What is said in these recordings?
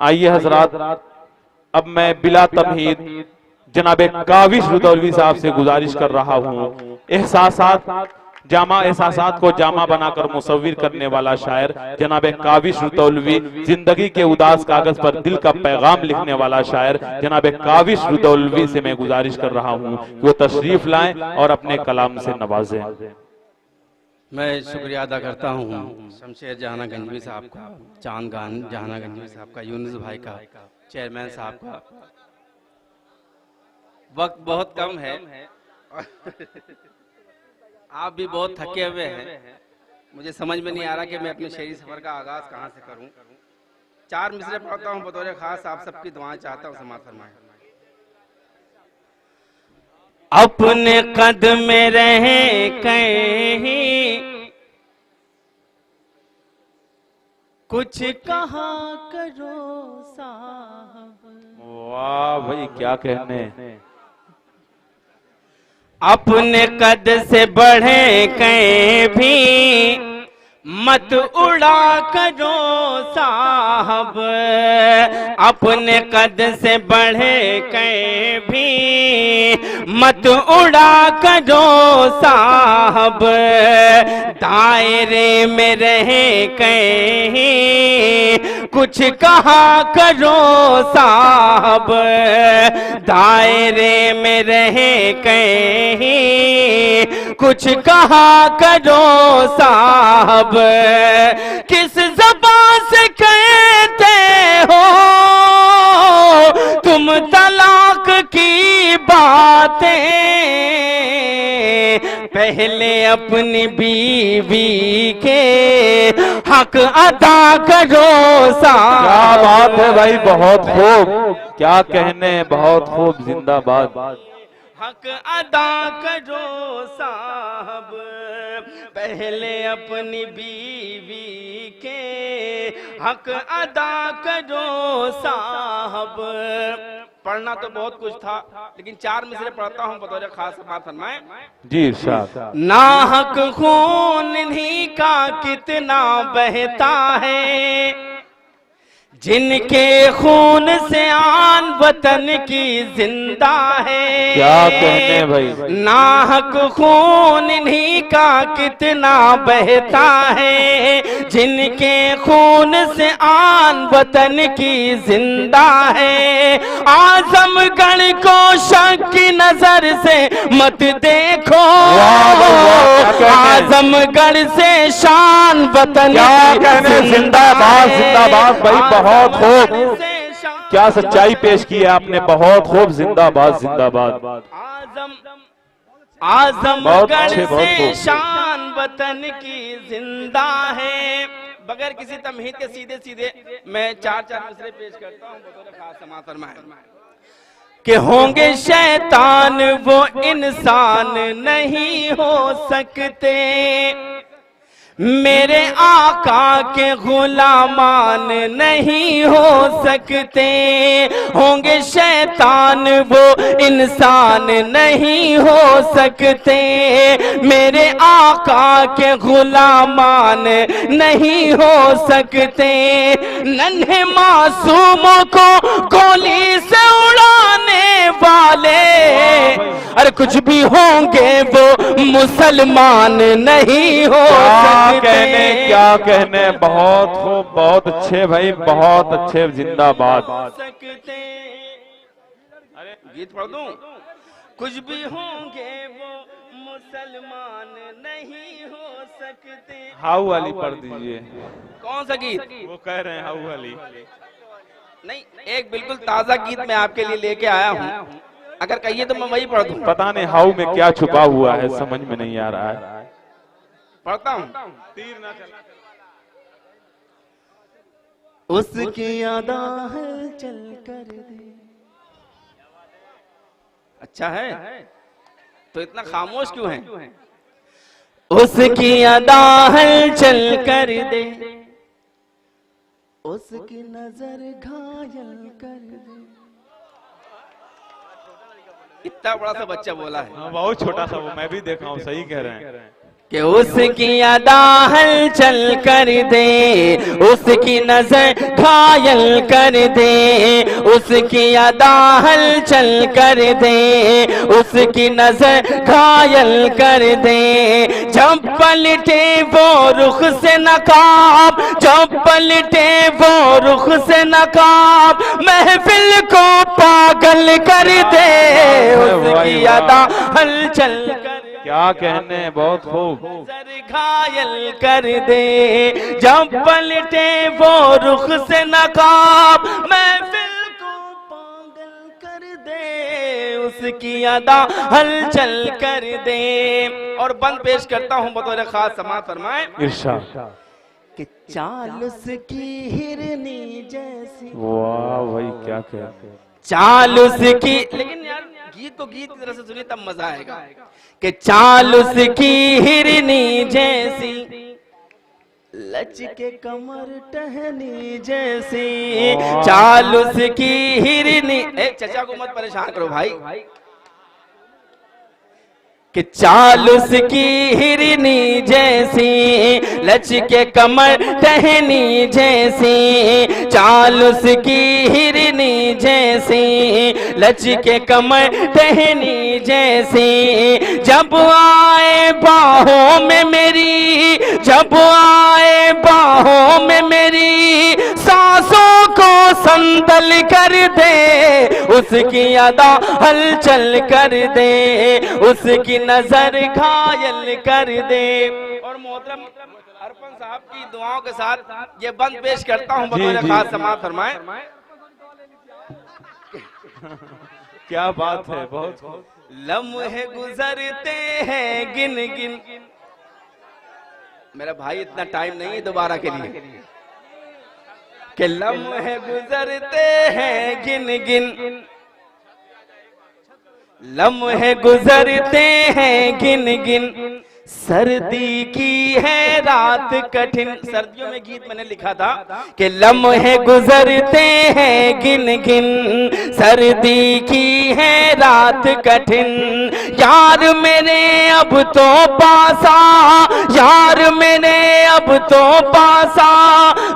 आइए हजरात, अब मैं बिला तमहीद जनाब काविश रुदौलवी साहब से गुजारिश कर रहा हूँ, एहसासात को जामा बनाकर मुसव्विर करने वाला शायर जनाब काविश रुदौलवी, जिंदगी के उदास कागज पर दिल का पैगाम लिखने वाला शायर जनाब काविश रुदौलवी से मैं गुजारिश कर रहा हूँ कि वो तशरीफ लाएं और अपने कलाम से नवाजें। मैं शुक्रिया अदा करता हूँ शमशेर जहाना गंजवी साहब का, चांद जहाना गंजवी साहब का, यूनुस भाई का, चेयरमैन साहब का। वक्त बहुत कम है आप भी बहुत थके हुए हैं। मुझे समझ में नहीं आ रहा कि मैं अपने शेरी सफर का आगाज कहाँ से करूं। 4 मिसरे पढ़ता हूँ बतौर खास, आप सबकी दुआएं चाहता हूँ, समाअत फरमाएं। अपने कदम में रहे कहीं कुछ कहा करो साहब। वाह भाई क्या कहने। अपने कद से बढ़े कहीं भी मत उड़ा करो साहब। अपने कद से बढ़े कहीं भी मत उड़ा करो साहब। दायरे में रहे कहीं कुछ कहा करो साहब। दायरे में रहे कहीं कुछ कहा करो साहब। किस ज़बान से कहते हो तुम तलाक की बातें। पहले अपनी बीवी के हक अदा करो साहब। क्या बात है भाई, बहुत खूब, क्या कहने, बहुत खूब, जिंदाबाद। हक अदा करो साहब। पहले अपनी बीवी के हक अदा करो साहब। पढ़ना तो बहुत कुछ था लेकिन 4 मिसरे पढ़ता हूँ बतौर खास, समाअत फरमाएं। जी इरशाद। नाहक खून इन्हीं का कितना बहता है। जिनके खून से आन वतन की जिंदा है। क्या कहने भाई। नाहक खून इन्हीं का कितना बहता है। जिनके खून से आन वतन की जिंदा है। आजमगढ़ को शक की नजर से मत देखो। आजमगढ़ से शान वतन क्या कहने, जिंदाबाद जिंदाबाद भाई, बहुत खूब, क्या सच्चाई पेश की है आपने, बहुत खूब, जिंदाबाद जिंदाबाद। आजमगढ़ से शान वतन की जिंदा है। बगैर किसी तमहीद के सीधे सीधे मैं 4 मिसरे पेश करता हूँ बतौर खास, समाअत फरमाएं। कि होंगे शैतान वो इंसान नहीं हो सकते। मेरे आका के गुलामान नहीं हो सकते। होंगे शैतान वो इंसान नहीं हो सकते। मेरे आका के गुलामान नहीं हो सकते। नन्हे मासूमों को गोली से उड़ाने वाले अरे कुछ भी होंगे वो मुसलमान नहीं हो सकते। क्या कहने, बहुत खूब, बहुत अच्छे भाई, बहुत अच्छे, जिंदाबाद। गीत पढ़ दूं? कुछ भी होंगे वो मुसलमान नहीं हो सकते। हाउ वाली पढ़ दीजिए। कौन सा गीत? वो कह रहे हैं हाउ वाली। नहीं, एक बिल्कुल ताजा गीत मैं आपके लिए लेके आया हूँ, अगर कहिए तो मैं वही पढ़ दूं। पता नहीं हाउ में क्या छुपा हुआ है, समझ में नहीं आ रहा है। पढ़ता हूँ। तीर ना चला। उसकी अदा है चल कर दे। अच्छा है तो इतना खामोश क्यों है? उसकी अदा है चल कर दे। उसकी नजर घायल कर दे। इतना बड़ा सा बच्चा बोला है। बहुत छोटा सा, वो मैं भी देखा हूँ, सही कह रहे हैं। कि उसकी अदा हलचल कर दे, उसकी नजर घायल कर दे, उसकी अदा हलचल कर दे, उसकी नजर घायल कर दे। जब पलटे वो रुख से नकाब, जब पलटे वो रुख से नकाब, महफिल को पागल कर दे, उसकी अदा हलचल कर। क्या कहने, बहुत खूब। नजर घायल कर दे, जब पलटे वो रुख से नकाब, महफिल को पागल कर दे, उसकी अदा हलचल कर दे। और बंद पेश करता हूँ बतौर खास समाअत फरमाए इरशाद कि चाल उसकी हिरनी जैसी। वाह भाई, क्या कहते, चाल उसकी, लेकिन यार गीत को गीत की तरह से सुनिए तब मजा आएगा। कि चाल उसकी हिरनी जैसी, लचके कमर टहनी जैसी, चाल उसकी हिरनी। चचा को मत परेशान करो भाई। कि चाल उसकी हिरनी जैसी, लचके कमर टहनी जैसी, चाल उसकी हिरनी जैसी, लचके कमर टहनी जैसी। जब आए बाहों में मेरी, जब आए बाहों में मेरी, सांसों को संदल कर दे, उसकी अदा हलचल कर दे, उसकी नजर घायल कर दे। और मोहतरम अरफन साहब की दुआओं के साथ ये बंद पेश करता हूँ बतौर खास समाअत फरमाए। क्या बात है, बहुत। लम्हे गुजरते हैं गिन गिन। मेरा भाई इतना टाइम नहीं है दोबारा के लिए। कि लम्हे गुजरते हैं गिन गिन, लम्हे गुजरते हैं गिन गिन, सर्दी की है रात कठिन। सर्दियों में गीत मैंने लिखा था कि लम्हे गुजरते हैं गिन गिन, सर्दी की है रात कठिन। यार मेरे अब तो पासा, यार मेरे अब तो पासा,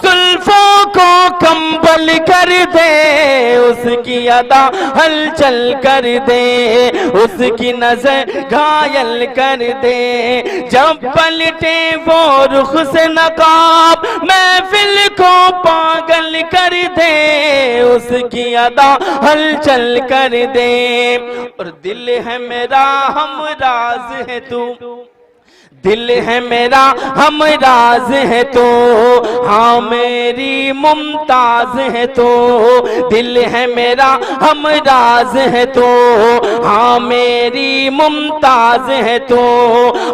जुल्फों को कंबल कर दे, उसकी अदा हलचल कर दे, उसकी नजर घायल कर दे। जब पलटे वो रुख से नकाब, महफिल को पागल कर दे, उसकी अदा हलचल कर दे। और दिल है मेरा हमराज है तू, दिल है मेरा हमराज है तो, हाँ मेरी मुमताज है तो, दिल है मेरा हमराज है तो, हाँ मेरी मुमताज है तो।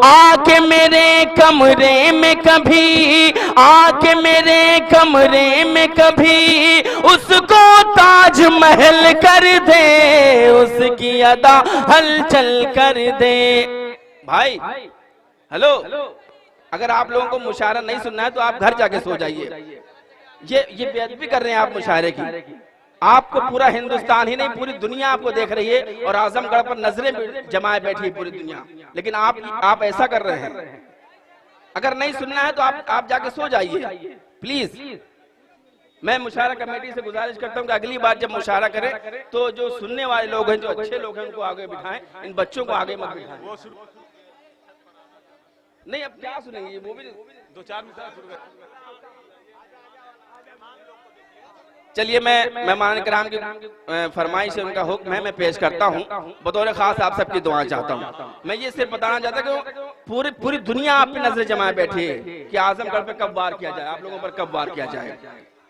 आके मेरे कमरे में कभी, आके मेरे कमरे में कभी, उसको ताज महल कर दे, उसकी अदा हलचल कर दे। भाई हेलो, अगर आप लोगों को मुशायरा नहीं सुनना है तो आप घर जाके सो जाइए। ये बेअदबी कर रहे हैं आप मुशायरे की। आपको पूरा हिंदुस्तान ही नहीं पूरी दुनिया आपको देख रही है और आजमगढ़ पर नजरें जमाए बैठी है पूरी दुनिया, लेकिन आप ऐसा कर रहे हैं। अगर नहीं सुनना है तो आप जाके सो जाइए प्लीज। मैं मुशायरा कमेटी से गुजारिश करता हूँ कि अगली बार जब मुशायरा करें तो जो सुनने वाले लोग हैं, जो अच्छे लोग हैं, उनको आगे बिठाएं, इन बच्चों को आगे मत बिठाएं। नहीं अब क्या सुनेंगे, वो भी 2-4 मिनट। चलिए मैं मेहमान किराम की फरमाइश है, उनका हुक्म है, मैं पेश करता हूँ। बतौर खास आप सबकी दुआ चाहता हूँ। मैं ये सिर्फ बताना चाहता कि पूरी दुनिया आप पे नजर जमाए बैठी है कि आजमगढ़ पे कब वार किया जाए, आप लोगों पर कब वार किया जाए।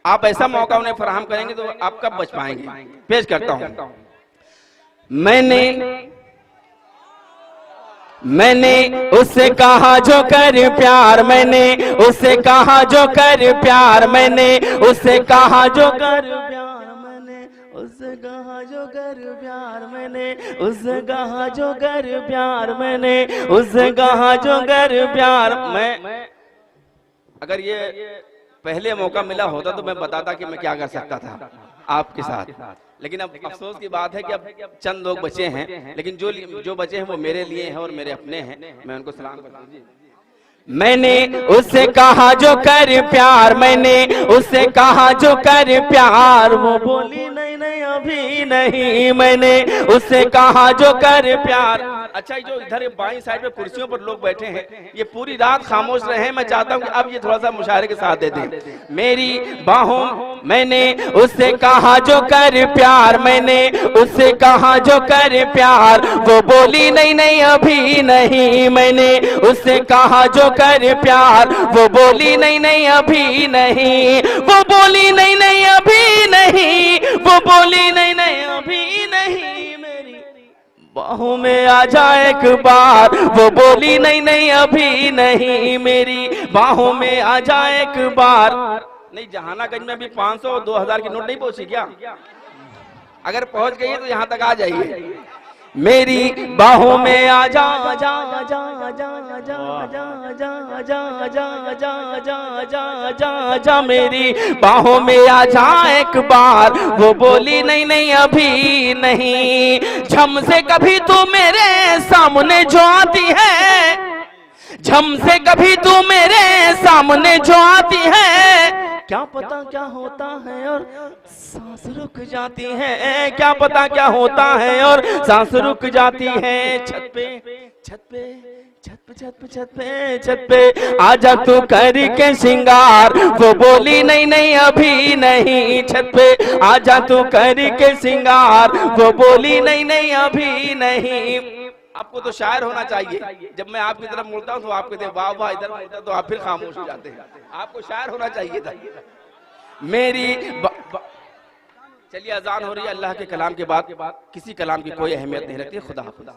आप ऐसा मौका उन्हें फराहम करेंगे तो आप कब बच पाएंगे। पेश करता हूँ। मैंने उससे कहा जो कर प्यार, मैंने उससे कहा जो कर प्यार, मैंने उससे कहा जो कर प्यार, मैंने उससे कहा जो कर प्यार, मैंने उससे कहा जो कर प्यार, मैंने उससे कहा जो कर प्यार। मैं अगर ये पहले मौका मिला होता तो मैं बताता कि मैं क्या कर सकता था आपके साथ, लेकिन अब अफसोस की बात है कि अब चंद लोग बचे हैं, लेकिन जो बचे हैं वो मेरे लिए हैं और मेरे अपने हैं। मैं उनको सलाम करता हूं। मैंने उससे कहा जो कर प्यार, मैंने उससे कहा जो कर प्यार, वो बोली नहीं नहीं अभी नहीं, मैंने उससे कहा जो कर प्यार। अच्छा, जो इधर बाईं साइड में कुर्सियों पर लोग बैठे हैं, ये पूरी रात खामोश रहे। मैं चाहता हूं कि अब ये थोड़ा सा मुशायरे के साथ दे दें। मेरी बाहों, मैंने उससे कहा जो कर प्यार, मैंने उससे कहा जो कर प्यार, वो बोली नहीं नहीं अभी नहीं, मैंने उससे कहा जो कर प्यार, वो बोली नहीं नहीं अभी नहीं, वो बोली नहीं नहीं अभी नहीं, वो बोली नहीं नहीं अभी नहीं। मेरी बाहों में आ जा एक बार, वो बोली नहीं नहीं अभी नहीं, मेरी बाहों में आ जा एक बार। नहीं, जहानागंज में भी 500 और 2000 की नोट नहीं पहुंची क्या? अगर पहुंच गई है तो यहाँ तक आ जाइए। मेरी बाहों में आ जा जा जा जा जा जा जा जा जा जा जा जा जा जा, मेरी बाहों में आ जा एक बार, वो बोली नहीं नहीं अभी नहीं। झम से कभी तू मेरे सामने जो आती है, झम से कभी तू मेरे सामने जो आती है, क्या पता क्या होता है और सांस रुक जाती है, क्या पता क्या होता है और सांस रुक जाती है। छत पे छत पे छत पे छत पे छत पे छत पे आजा तू करके श्रृंगार, वो बोली नहीं नहीं अभी नहीं। छत पे आजा तू करके श्रृंगार, वो बोली नहीं नहीं अभी नहीं। आपको तो शायर होना चाहिए। जब मैं आपकी तरफ मुड़ता हूँ तो आप कहते हैं वाह वाह, इधर मुड़ता तो आप फिर खामोश हो जाते हैं। आपको शायर होना चाहिए था। मेरी चलिए, अजान हो रही है। अल्लाह के कलाम के बाद किसी कलाम की कोई अहमियत नहीं रखती। खुदा हाफिज़।